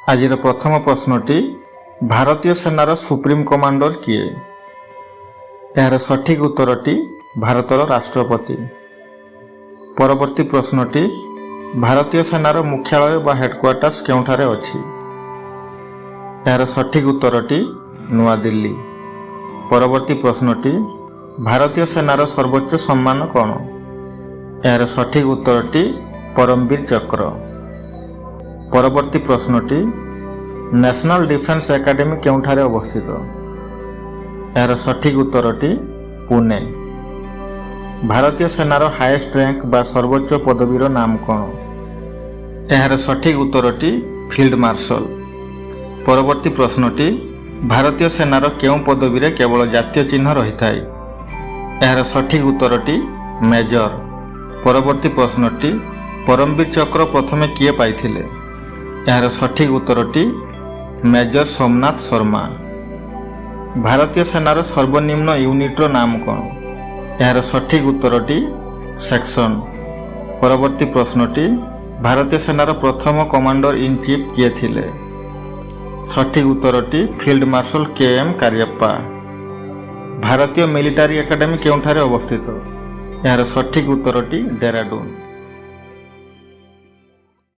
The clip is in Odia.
ଆଜିର ପ୍ରଥମ ପ୍ରଶ୍ନଟି ଭାରତୀୟ ସେନାର ସୁପ୍ରିମ କମାଣ୍ଡର କିଏ? ଏହାର ସଠିକ ଉତ୍ତରଟି ଭାରତର ରାଷ୍ଟ୍ରପତି। ପରବର୍ତ୍ତୀ ପ୍ରଶ୍ନଟି ଭାରତୀୟ ସେନାର ମୁଖ୍ୟାଳୟ ବା ହେଡକ୍ୱାର୍ଟର୍ସ କେଉଁଠାରେ ଅଛି? ଏହାର ସଠିକ ଉତ୍ତରଟି ନୂଆଦିଲ୍ଲୀ। ପରବର୍ତ୍ତୀ ପ୍ରଶ୍ନଟି ଭାରତୀୟ ସେନାର ସର୍ବୋଚ୍ଚ ସମ୍ମାନ କ'ଣ? ଏହାର ସଠିକ ଉତ୍ତରଟି ପରମବୀର ଚକ୍ର। ପରବର୍ତ୍ତୀ ପ୍ରଶ୍ନଟି ନ୍ୟାସନାଲ ଡିଫେନ୍ସ ଏକାଡେମୀ କେଉଁଠାରେ ଅବସ୍ଥିତ? ଏହାର ସଠିକ ଉତ୍ତରଟି ପୁନେ। ଭାରତୀୟ ସେନାର ହାଏଷ୍ଟ ରାଙ୍କ ବା ସର୍ବୋଚ୍ଚ ପଦବୀର ନାମ କ'ଣ? ଏହାର ସଠିକ ଉତ୍ତରଟି ଫିଲ୍ଡ ମାର୍ଶଲ। ପରବର୍ତ୍ତୀ ପ୍ରଶ୍ନଟି ଭାରତୀୟ ସେନାର କେଉଁ ପଦବୀରେ କେବଳ ଜାତୀୟ ଚିହ୍ନ ରହିଥାଏ? ଏହାର ସଠିକ ଉତ୍ତରଟି ମେଜର। ପରବର୍ତ୍ତୀ ପ୍ରଶ୍ନଟି ପରମବୀର ଚକ୍ର ପ୍ରଥମେ କିଏ ପାଇଥିଲେ? ଏହାର ସଠିକ ଉତ୍ତରଟି ମେଜର ସୋମନାଥ ଶର୍ମା। ଭାରତୀୟ ସେନାର ସର୍ବନିମ୍ନ ୟୁନିଟ୍ର ନାମ କ'ଣ? ଏହାର ସଠିକ ଉତ୍ତରଟି ସେକ୍ସନ। ପରବର୍ତ୍ତୀ ପ୍ରଶ୍ନଟି ଭାରତୀୟ ସେନାର ପ୍ରଥମ କମାଣ୍ଡର ଇନ୍ ଚିଫ୍ କିଏ ଥିଲେ? ସଠିକ ଉତ୍ତରଟି ଫିଲ୍ଡ ମାର୍ଶଲ କେ.ଏମ୍. କାରିୟପ୍ପା। ଭାରତୀୟ ମିଲିଟାରୀ ଏକାଡେମୀ କେଉଁଠାରେ ଅବସ୍ଥିତ? ଏହାର ସଠିକ ଉତ୍ତରଟି ଡେରାଡୁନ।